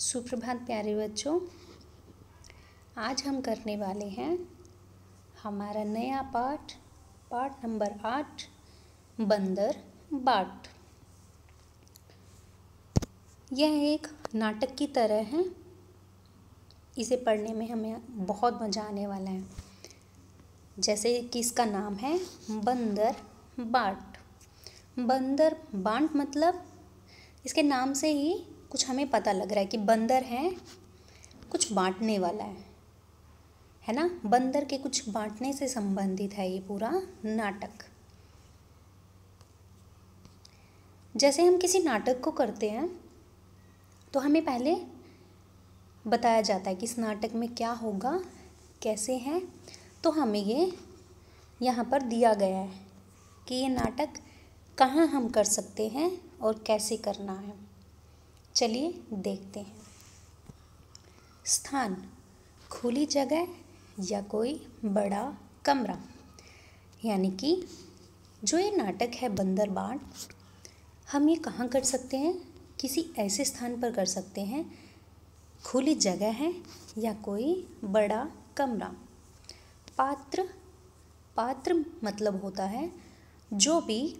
सुप्रभात प्यारे बच्चों। आज हम करने वाले हैं हमारा नया पाठ नंबर 8 बंदर बाट। यह एक नाटक की तरह है। इसे पढ़ने में हमें बहुत मज़ा आने वाला है। जैसे कि इसका नाम है बंदर बाट। बंदर बाट मतलब इसके नाम से ही कुछ हमें पता लग रहा है कि बंदर है, कुछ बांटने वाला है ना। बंदर के कुछ बांटने से संबंधित है ये पूरा नाटक। जैसे हम किसी नाटक को करते हैं तो हमें पहले बताया जाता है कि इस नाटक में क्या होगा, कैसे है। तो हमें ये यहाँ पर दिया गया है कि ये नाटक कहाँ हम कर सकते हैं और कैसे करना है। चलिए देखते हैं। स्थान: खुली जगह या कोई बड़ा कमरा। यानी कि जो ये नाटक है बंदर बाट, हम ये कहाँ कर सकते हैं? किसी ऐसे स्थान पर कर सकते हैं, खुली जगह है या कोई बड़ा कमरा। पात्र मतलब होता है जो भी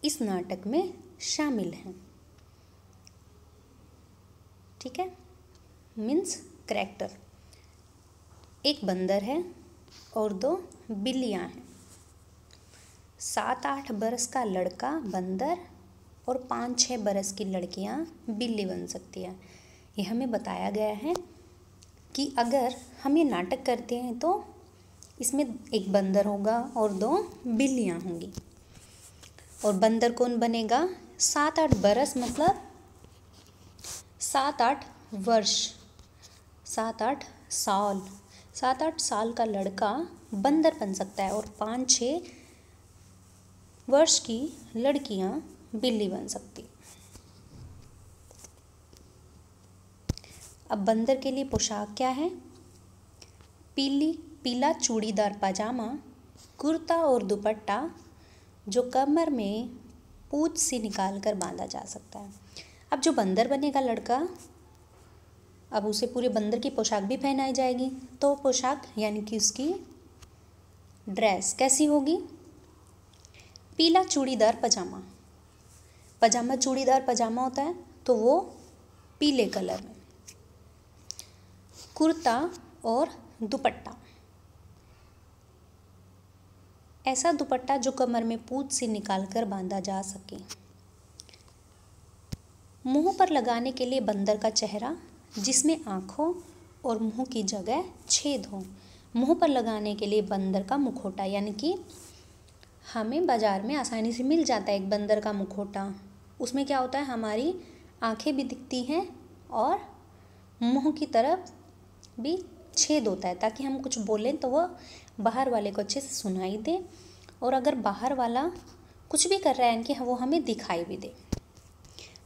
इस नाटक में शामिल हैं। ठीक है, मीन्स करैक्टर। एक बंदर है और 2 बिल्लियाँ हैं। 7-8 बरस का लड़का बंदर और 5-6 बरस की लड़कियाँ बिल्ली बन सकती हैं। ये हमें बताया गया है कि अगर हम ये नाटक करते हैं तो इसमें एक बंदर होगा और 2 बिल्लियाँ होंगी। और बंदर कौन बनेगा? 7-8 बरस मतलब 7-8 वर्ष, 7-8 साल। 7-8 साल का लड़का बंदर बन सकता है और 5-6 वर्ष की लड़कियां बिल्ली बन सकती। अब बंदर के लिए पोशाक क्या है? पीला चूड़ीदार पजामा, कुर्ता और दुपट्टा जो कमर में पूंछ से निकाल कर बांधा जा सकता है। अब जो बंदर बनेगा लड़का, अब उसे पूरे बंदर की पोशाक भी पहनाई जाएगी। तो पोशाक यानी कि उसकी ड्रेस कैसी होगी? पीला चूड़ीदार पजामा चूड़ीदार पजामा होता है तो वो पीले कलर में। कुर्ता और दुपट्टा, ऐसा दुपट्टा जो कमर में पूंछ से निकाल कर बांधा जा सके। मुंह पर लगाने के लिए बंदर का चेहरा जिसमें आँखों और मुंह की जगह छेद हो। मुंह पर लगाने के लिए बंदर का मुखौटा, यानी कि हमें बाज़ार में आसानी से मिल जाता है एक बंदर का मुखौटा। उसमें क्या होता है, हमारी आँखें भी दिखती हैं और मुंह की तरफ भी छेद होता है ताकि हम कुछ बोलें तो वह बाहर वाले को अच्छे से सुनाई दे, और अगर बाहर वाला कुछ भी कर रहा है यानी कि वो हमें दिखाई भी दे।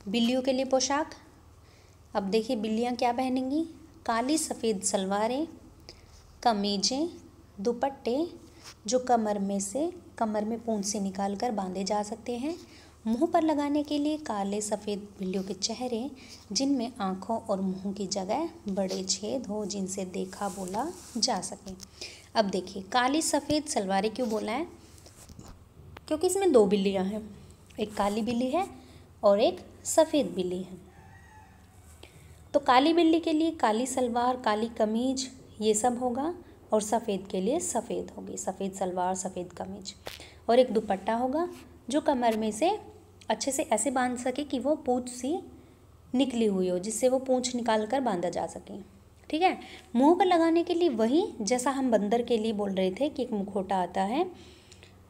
बिल्लियों के लिए पोशाक, अब देखिए बिल्लियाँ क्या पहनेंगी? काली सफ़ेद सलवारें, कमीजें, दुपट्टे जो कमर में पूंछ से निकाल कर बांधे जा सकते हैं। मुंह पर लगाने के लिए काले सफ़ेद बिल्लियों के चेहरे जिनमें आँखों और मुंह की जगह बड़े छेद हो जिनसे देखा बोला जा सके। अब देखिए काली सफ़ेद सलवारें क्यों बोला है? क्योंकि इसमें 2 बिल्लियाँ हैं, एक काली बिल्ली है और एक सफ़ेद बिल्ली है। तो काली बिल्ली के लिए काली सलवार, काली कमीज ये सब होगा, और सफ़ेद के लिए सफ़ेद होगी, सफ़ेद सलवार सफ़ेद कमीज। और एक दुपट्टा होगा जो कमर में से अच्छे से ऐसे बांध सके कि वो पूंछ सी निकली हुई हो, जिससे वो पूंछ निकाल कर बांधा जा सके। ठीक है। मुंह पर लगाने के लिए वही जैसा हम बंदर के लिए बोल रहे थे कि एक मुखौटा आता है,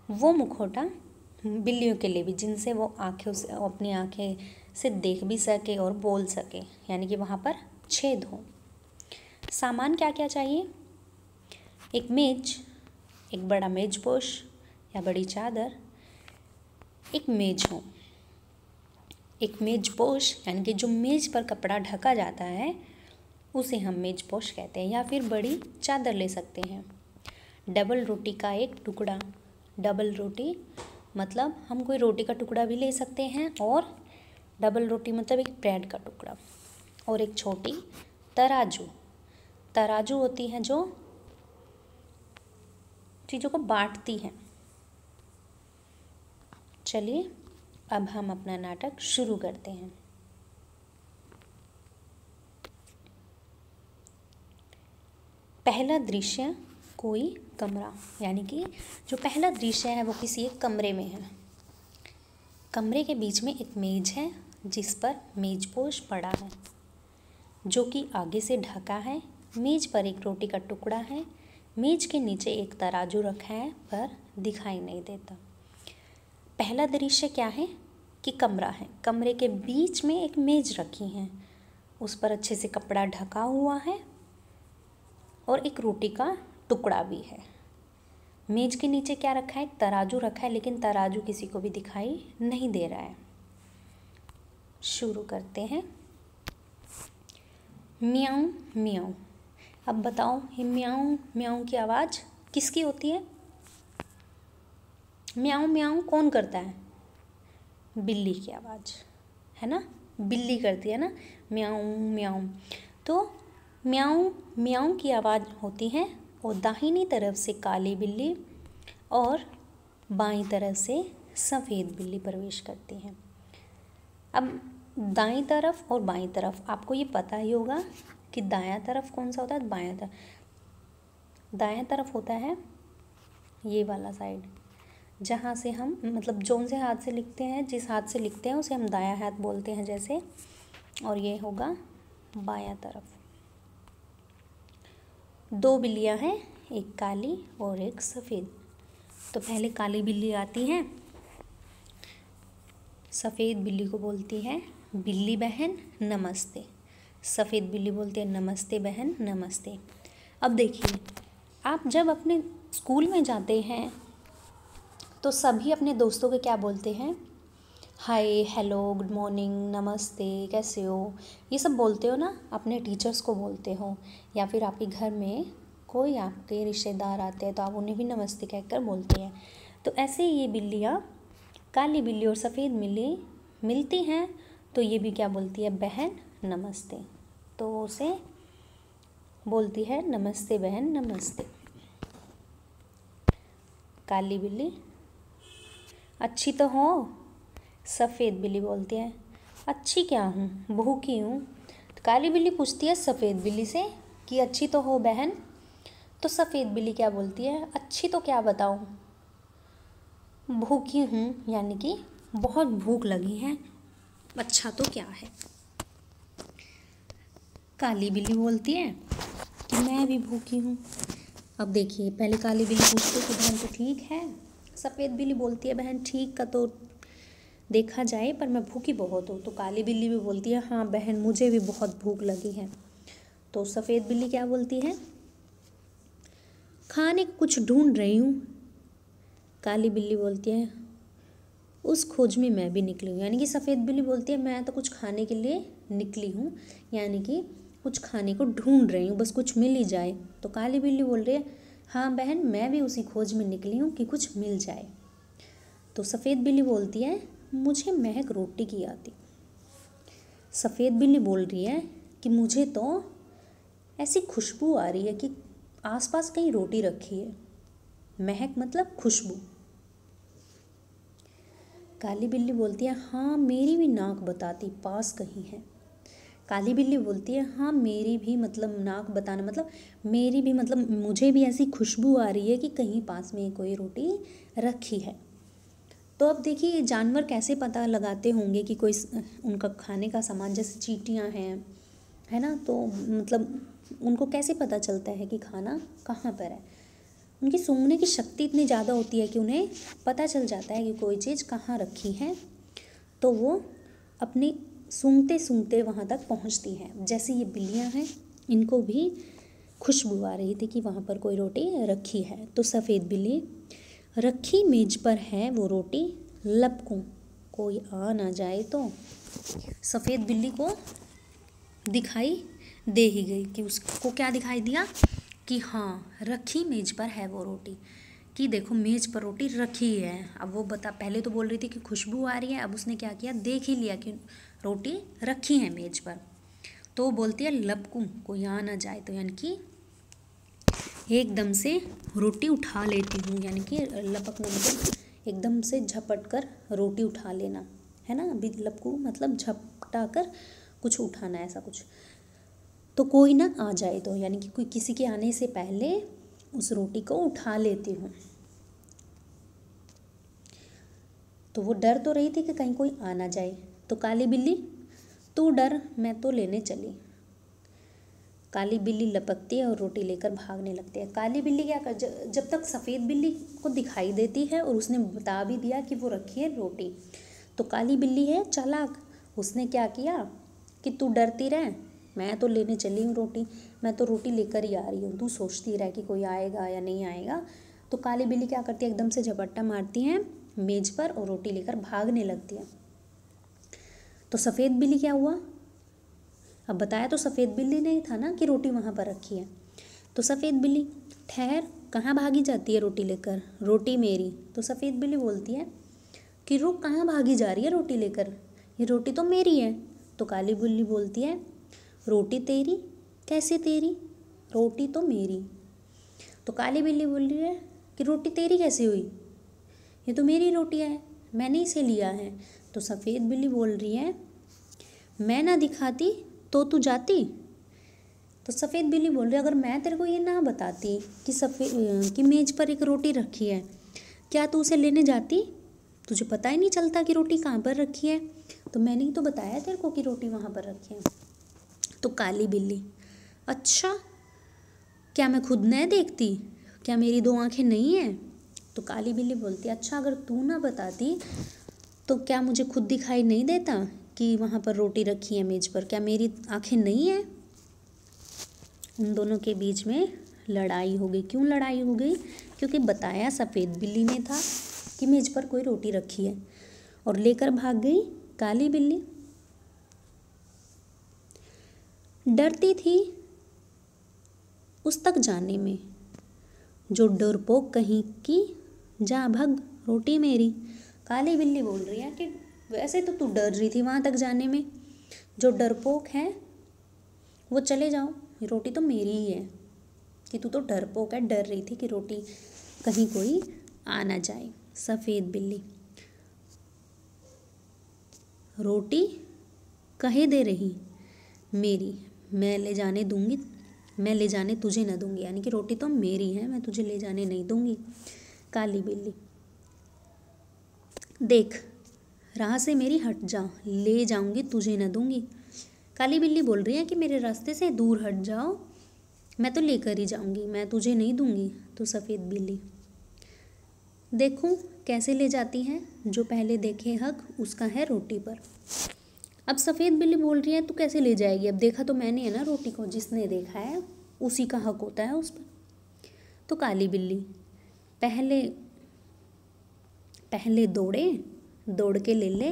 वो मुखौटा बिल्लियों के लिए भी, जिनसे वो अपनी आँखें से देख भी सके और बोल सके, यानी कि वहाँ पर छेद हो। सामान क्या क्या चाहिए? एक मेज, एक बड़ा मेजपोश या बड़ी चादर, एक मेज हो। एक मेजपोश यानी कि जो मेज पर कपड़ा ढका जाता है उसे हम मेजपोश कहते हैं, या फिर बड़ी चादर ले सकते हैं। डबल रोटी का एक टुकड़ा, डबल रोटी मतलब हम कोई रोटी का टुकड़ा भी ले सकते हैं, और डबल रोटी मतलब एक ब्रेड का टुकड़ा। और एक छोटी तराजू। तराजू होती है जो चीज़ों को बांटती है। चलिए अब हम अपना नाटक शुरू करते हैं। पहला दृश्य कोई कमरा, यानी कि जो पहला दृश्य है वो किसी एक कमरे में है। कमरे के बीच में एक मेज है जिस पर मेजपोश पड़ा है जो कि आगे से ढका है। मेज पर एक रोटी का टुकड़ा है। मेज के नीचे एक तराजू रखा है पर दिखाई नहीं देता। पहला दृश्य क्या है कि कमरा है। कमरे के बीच में एक मेज रखी है, उस पर अच्छे से कपड़ा ढका हुआ है और एक रोटी का टुकड़ा भी है। मेज के नीचे क्या रखा है, तराजू रखा है, लेकिन तराजू किसी को भी दिखाई नहीं दे रहा है। शुरू करते हैं। म्याऊं म्याऊं। अब बताओ ये म्याऊं म्याऊं की आवाज़ किसकी होती है? म्याऊं म्याऊं कौन करता है? बिल्ली की आवाज़ है ना, बिल्ली करती है ना म्याऊं म्याऊं। तो म्याऊं म्याऊं की आवाज़ होती है और दाहिनी तरफ से काली बिल्ली और बाईं तरफ से सफ़ेद बिल्ली प्रवेश करती है। अब दाईं तरफ और बाईं तरफ आपको ये पता ही होगा कि दायां तरफ कौन सा होता है, बायां तरफ। दायां तरफ होता है ये वाला साइड, जहाँ से हम मतलब जोन से हाथ से लिखते हैं, जिस हाथ से लिखते हैं उसे हम दायां हाथ बोलते हैं जैसे, और ये होगा बायां तरफ। दो बिल्लियाँ हैं, एक काली और एक सफ़ेद। तो पहले काली बिल्ली आती है, सफ़ेद बिल्ली को बोलती है बिल्ली बहन नमस्ते। सफ़ेद बिल्ली बोलती है नमस्ते बहन नमस्ते। अब देखिए, आप जब अपने स्कूल में जाते हैं तो सभी अपने दोस्तों के क्या बोलते हैं? हाय, हेलो, गुड मॉर्निंग, नमस्ते, कैसे हो, ये सब बोलते हो ना। अपने टीचर्स को बोलते हो, या फिर आपके घर में कोई आपके रिश्तेदार आते हैं तो आप उन्हें भी नमस्ते कहकर बोलते हैं। तो ऐसे ये बिल्लियाँ, काली बिल्ली और सफ़ेद बिल्ली मिलती हैं तो ये भी क्या बोलती है? बहन नमस्ते। तो उसे बोलती है नमस्ते बहन नमस्ते। काली बिल्ली, अच्छी तो हो? सफ़ेद बिल्ली बोलती है अच्छी क्या हूँ, भूखी हूँ। तो काली बिल्ली पूछती है सफ़ेद बिल्ली से कि अच्छी तो हो बहन। तो सफ़ेद बिल्ली क्या बोलती है? अच्छी तो क्या बताऊँ, भूखी हूँ, यानी कि बहुत भूख लगी है, अच्छा तो क्या है। काली बिल्ली बोलती है कि मैं भी भूखी हूँ। अब देखिए, पहले काली बिल्ली पूछती है कि बहन तो ठीक है। सफ़ेद बिल्ली बोलती है बहन ठीक का तो देखा जाए पर मैं भूखी बहुत हूँ। तो काली बिल्ली भी बोलती है हाँ बहन मुझे भी बहुत भूख लगी है। तो सफ़ेद बिल्ली क्या बोलती है? खाने को कुछ ढूंढ रही हूँ। काली बिल्ली बोलती है उस खोज में मैं भी निकली हूँ। यानी कि सफ़ेद बिल्ली बोलती है मैं तो कुछ खाने के लिए निकली हूँ, यानी कि कुछ खाने को ढूंढ रही हूँ, बस कुछ मिल ही जाए। तो काली बिल्ली बोल रही है हाँ बहन मैं भी उसी खोज में निकली हूँ कि कुछ मिल जाए। तो सफ़ेद बिल्ली बोलती है मुझे महक रोटी की आती। सफ़ेद बिल्ली बोल रही है कि मुझे तो ऐसी खुशबू आ रही है कि आसपास कहीं रोटी रखी है। महक मतलब खुशबू। काली बिल्ली बोलती है हाँ मेरी भी नाक बताती पास कहीं है। काली बिल्ली बोलती है हाँ मेरी भी मतलब नाक बताना मतलब मेरी भी मतलब मुझे भी ऐसी खुशबू आ रही है कि कहीं पास में कोई रोटी रखी है। तो अब देखिए जानवर कैसे पता लगाते होंगे कि कोई उनका खाने का सामान, जैसे चींटियां हैं है ना, तो मतलब उनको कैसे पता चलता है कि खाना कहाँ पर है। उनकी सूंघने की शक्ति इतनी ज़्यादा होती है कि उन्हें पता चल जाता है कि कोई चीज़ कहाँ रखी है, तो वो अपनी सूंघते सूंघते वहाँ तक पहुँचती हैं। जैसे ये बिल्लियाँ हैं, इनको भी खुशबू आ रही थी कि वहाँ पर कोई रोटी रखी है। तो सफ़ेद बिल्ली रखी मेज पर है वो रोटी लपकूं कोई आ ना जाए। तो सफ़ेद बिल्ली को दिखाई दे ही गई कि उसको क्या दिखाई दिया कि हाँ रखी मेज पर है वो रोटी, कि देखो मेज पर रोटी रखी है। अब वो पहले तो बोल रही थी कि खुशबू आ रही है, अब उसने क्या किया देख ही लिया कि रोटी रखी है मेज पर। तो बोलती है लपकूं, कोई आ ना जाए, तो यानी कि एकदम से रोटी उठा लेती हूँ, यानी कि लपकना मतलब एकदम से झपट कर रोटी उठा लेना, है ना। अभी लपकूं मतलब झपटा कर कुछ उठाना, ऐसा कुछ। तो कोई ना आ जाए तो, यानी कि कोई किसी के आने से पहले उस रोटी को उठा लेती हूँ। तो वो डर तो रही थी कि कहीं कोई आ ना जाए। तो काली बिल्ली तू डर, मैं तो लेने चली। काली बिल्ली लपकती है और रोटी लेकर भागने लगती है। काली बिल्ली क्या कर, जब तक सफ़ेद बिल्ली को दिखाई देती है और उसने बता भी दिया कि वो रखी है रोटी, तो काली बिल्ली है चालाक, उसने क्या किया कि तू डरती रह, मैं तो लेने चली हूँ रोटी, मैं तो रोटी लेकर ही आ रही हूँ, तू सोचती रह कि कोई आएगा या नहीं आएगा। तो काली बिल्ली क्या करती है, एकदम से झपट्टा मारती है मेज पर और रोटी लेकर भागने लगती है। तो सफ़ेद बिल्ली क्या हुआ, अब बताया तो सफ़ेद बिल्ली नहीं था ना कि रोटी वहाँ पर रखी है। तो सफ़ेद बिल्ली, ठहर, कहाँ भागी जाती है रोटी लेकर, रोटी मेरी। तो सफ़ेद बिल्ली बोलती है कि रुक, कहाँ भागी जा रही है रोटी लेकर, ये रोटी तो मेरी है। तो काली बिल्ली बोलती है रोटी तेरी, कैसे तेरी, रोटी तो मेरी। तो काली बिल्ली बोल रही है कि रोटी तेरी कैसे हुई, ये तो मेरी रोटी है, मैंने इसे लिया है। तो सफ़ेद बिल्ली बोल रही है मैं ना दिखाती तो तू जाती। तो सफ़ेद बिल्ली बोल रही है अगर मैं तेरे को ये ना बताती कि मेज़ पर एक रोटी रखी है, क्या तू उसे लेने जाती, तुझे पता ही नहीं चलता कि रोटी कहाँ पर रखी है, तो मैंने ही तो बताया तेरे को कि रोटी वहाँ पर रखी है। तो काली बिल्ली, अच्छा, क्या मैं खुद नहीं देखती, क्या मेरी दो आँखें नहीं हैं। तो काली बिल्ली बोलती है अच्छा, अगर तू ना बताती तो क्या मुझे खुद दिखाई नहीं देता कि वहाँ पर रोटी रखी है मेज़ पर, क्या मेरी आँखें नहीं हैं। उन दोनों के बीच में लड़ाई हो गई। क्यों लड़ाई हो गई, क्योंकि बताया सफ़ेद बिल्ली ने था कि मेज़ पर कोई रोटी रखी है और लेकर भाग गई काली बिल्ली। डरती थी उस तक जाने में, जो डरपोक कहीं की, जा भग, रोटी मेरी। काली बिल्ली बोल रही है कि वैसे तो तू डर रही थी वहाँ तक जाने में, जो डरपोक है वो चले जाओ, ये रोटी तो मेरी ही है, कि तू तो डरपोक है, डर रही थी कि रोटी कहीं कोई आ ना जाए। सफ़ेद बिल्ली, रोटी कहे दे रही मेरी, मैं ले जाने दूंगी, मैं ले जाने तुझे न दूंगी, यानी कि रोटी तो मेरी है, मैं तुझे ले जाने नहीं दूंगी। काली बिल्ली, देख, राह से मेरी हट जा, ले जाऊंगी तुझे न दूंगी। काली बिल्ली बोल रही है कि मेरे रास्ते से दूर हट जाओ, मैं तो लेकर ही जाऊंगी, मैं तुझे नहीं दूंगी। तो सफ़ेद बिल्ली, देखूं कैसे ले जाती है, जो पहले देखे हक उसका है रोटी पर। अब सफ़ेद बिल्ली बोल रही है तू कैसे ले जाएगी, अब देखा तो मैंने है ना रोटी को, जिसने देखा है उसी का हक होता है उस पर। तो काली बिल्ली पहले दौड़ के ले ले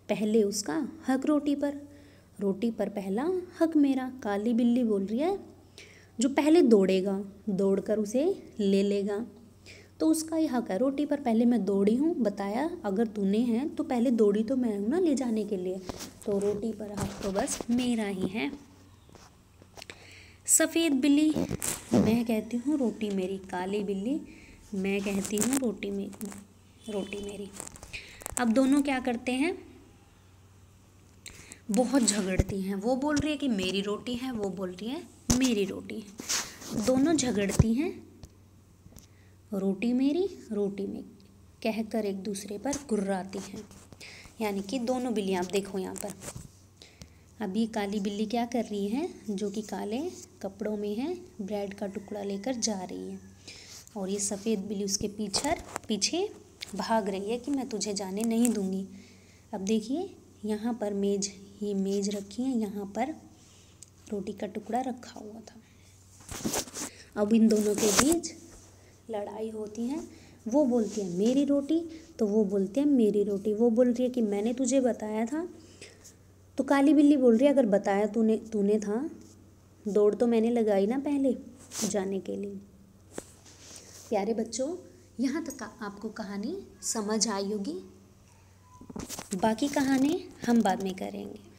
पहले उसका हक रोटी पर पहला हक मेरा। काली बिल्ली बोल रही है जो पहले दौड़ेगा, दौड़कर उसे ले लेगा तो उसका ही हक है रोटी पर। पहले मैं दौड़ी हूँ, बताया अगर तूने है तो पहले दौड़ी तो मैं हूँ ना ले जाने के लिए, तो रोटी पर हक तो बस मेरा ही है। सफ़ेद बिल्ली, मैं कहती हूँ रोटी मेरी। काली बिल्ली, मैं कहती हूँ रोटी मेरी। अब दोनों क्या करते हैं, बहुत झगड़ती हैं। वो बोल रही है कि मेरी रोटी है, वो बोल रही है मेरी रोटी है। दोनों झगड़ती हैं, रोटी मेरी कहकर एक दूसरे पर गुर्राती हैं। यानी कि दोनों बिल्लियाँ, आप देखो यहाँ पर, अब ये काली बिल्ली क्या कर रही है, जो कि काले कपड़ों में है, ब्रेड का टुकड़ा लेकर जा रही है और ये सफ़ेद बिल्ली उसके पीछे भाग रही है कि मैं तुझे जाने नहीं दूंगी। अब देखिए यहाँ पर मेज़ रखी है, यहाँ पर रोटी का टुकड़ा रखा हुआ था। अब इन दोनों के बीच लड़ाई होती है। वो बोलती है मेरी रोटी, तो वो बोलते हैं मेरी रोटी। वो बोल रही है कि मैंने तुझे बताया था, तो काली बिल्ली बोल रही है अगर बताया तूने था, दौड़ तो मैंने लगाई ना पहले जाने के लिए। प्यारे बच्चों, यहाँ तक आपको कहानी समझ आई होगी, बाकी कहानी हम बाद में करेंगे।